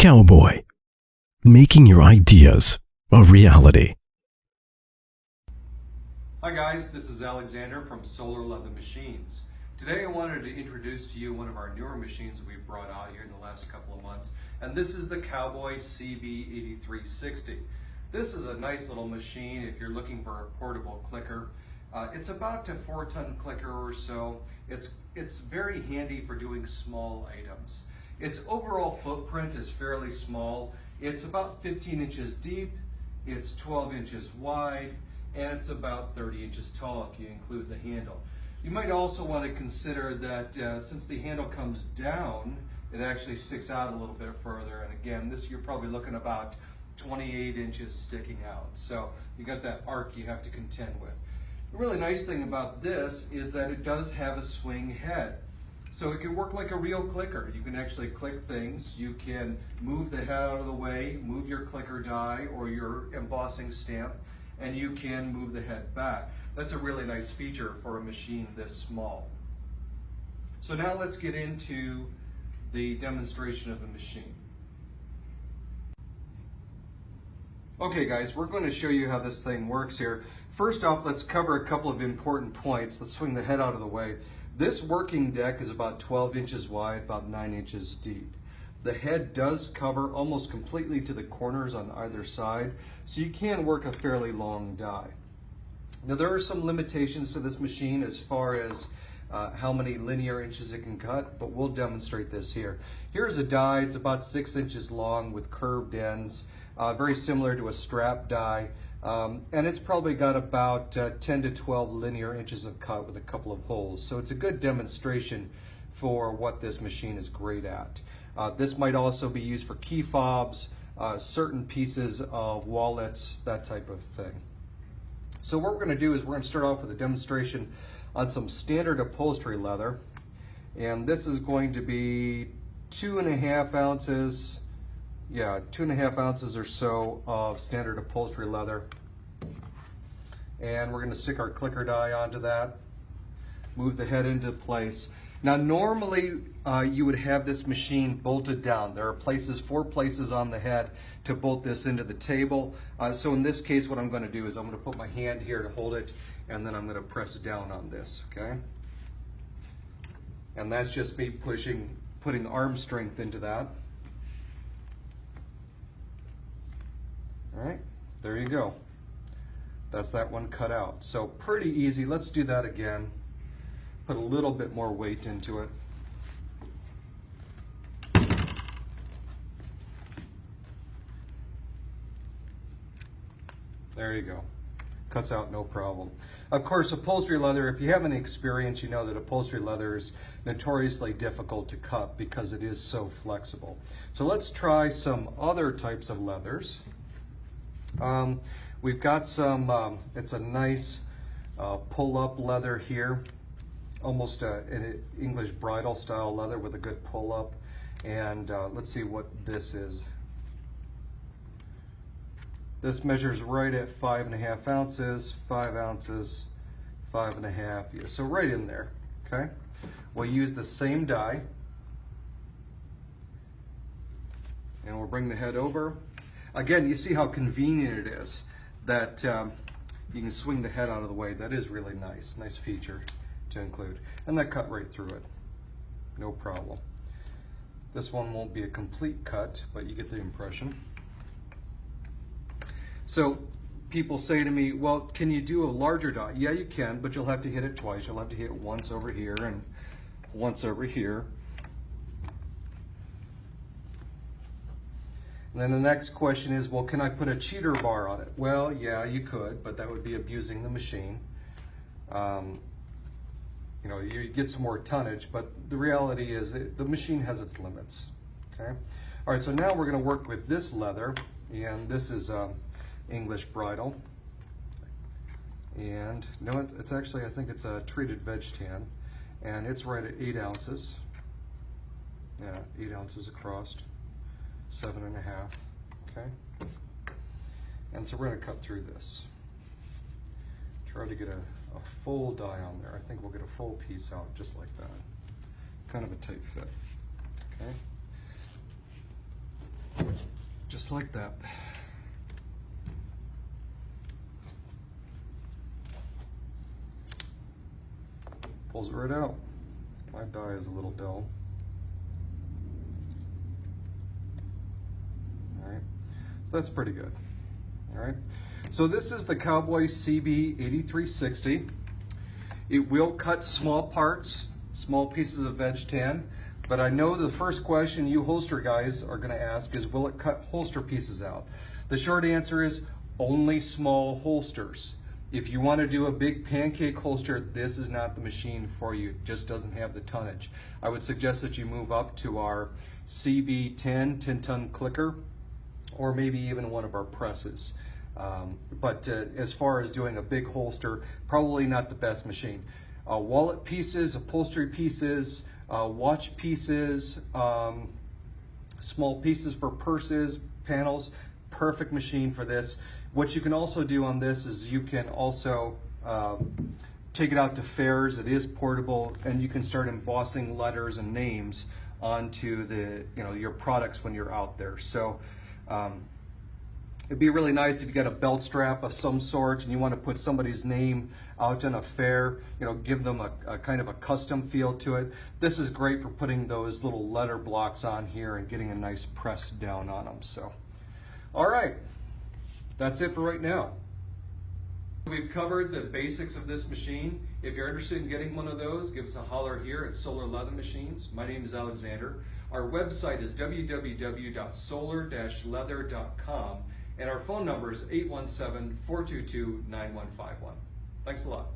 Cowboy, making your ideas a reality. Hi guys, this is Alexander from Solar Leather Machines. Today I wanted to introduce to you one of our newer machines that we've brought out here in the last couple of months, and this is the Cowboy CB8360. This is a nice little machine if you're looking for a portable clicker. It's about a 4-ton clicker or so. It's very handy for doing small items. Its overall footprint is fairly small. It's about 15 inches deep, it's 12 inches wide, and it's about 30 inches tall if you include the handle. You might also want to consider that since the handle comes down, it actually sticks out a little bit further. And again, this you're probably looking about 28 inches sticking out. So you got that arc you have to contend with. The really nice thing about this is that it does have a swing head. So it can work like a real clicker. You can actually click things. You can move the head out of the way, move your clicker die or your embossing stamp, and you can move the head back. That's a really nice feature for a machine this small. So now let's get into the demonstration of the machine. Okay guys, we're going to show you how this thing works here. First off, let's cover a couple of important points. Let's swing the head out of the way. This working deck is about 12 inches wide, about 9 inches deep. The head does cover almost completely to the corners on either side, so you can work a fairly long die. Now there are some limitations to this machine as far as how many linear inches it can cut, but we'll demonstrate this here. Here's a die, it's about 6 inches long with curved ends, very similar to a strap die, and it's probably got about 10 to 12 linear inches of cut with a couple of holes. So it's a good demonstration for what this machine is great at. This might also be used for key fobs, certain pieces of wallets, that type of thing. So what we're going to do is we're going to start off with a demonstration on some standard upholstery leather, and this is going to be 2.5 ounces, 2.5 ounces or so of standard upholstery leather, and we're going to stick our clicker die onto that, move the head into place. Now normally you would have this machine bolted down. There are 4 places on the head to bolt this into the table. So in this case what I'm going to do is I'm going to put my hand here to hold it, and then I'm going to press down on this, okay? And that's just me putting arm strength into that. All right, there you go. That's that one cut out. So pretty easy. Let's do that again. Put a little bit more weight into it. There you go. Cuts out no problem. Of course, upholstery leather, if you have any experience, you know that upholstery leather is notoriously difficult to cut because it is so flexible. So let's try some other types of leathers. We've got some, it's a nice pull-up leather here. Almost an English bridal style leather with a good pull-up. And let's see what this is. This measures right at 5.5 ounces, 5 ounces, 5.5, yeah, so right in there, okay? We'll use the same die, and we'll bring the head over. Again, you see how convenient it is that you can swing the head out of the way. That is really nice feature to include. And that cut right through it, no problem. This one won't be a complete cut, but you get the impression. So people say to me, well, can you do a larger die? Yeah, you can, but you'll have to hit it twice. You'll have to hit it once over here and once over here. And then the next question is, well, can I put a cheater bar on it? Well, yeah, you could, but that would be abusing the machine. You know, you get some more tonnage, but the reality is the machine has its limits, okay? All right, so now we're gonna work with this leather, and this is English bridal. And no, it's actually, I think it's a treated veg tan, and it's right at 8 ounces. Yeah, 8 ounces across, 7.5, okay? And so we're gonna cut through this. Try to get a full die on there. I think we'll get a full piece out just like that. Kind of a tight fit, okay? Just like that. Pulls it right out. My die is a little dull. All right, so that's pretty good. All right, so this is the Cowboy CB8360. It will cut small parts, small pieces of veg tan, but I know the first question you holster guys are going to ask is, will it cut holster pieces out? The short answer is only small holsters. If you want to do a big pancake holster, this is not the machine for you. It just doesn't have the tonnage. I would suggest that you move up to our CB10 10-ton clicker, or maybe even one of our presses. But as far as doing a big holster, probably not the best machine. Wallet pieces, upholstery pieces, watch pieces, small pieces for purses, panels, perfect machine for this. What you can also do on this is you can also take it out to fairs. It is portable, and you can start embossing letters and names onto the your products when you're out there. So it'd be really nice if you got a belt strap of some sort and you want to put somebody's name out in a fair, give them a kind of a custom feel to it. This is great for putting those little letter blocks on here and getting a nice press down on them. So, all right, that's it for right now. We've covered the basics of this machine. If you're interested in getting one of those, give us a holler here at Solar Leather Machines. My name is Alexander. Our website is www.solar-leather.com, and our phone number is 817-422-9151. Thanks a lot.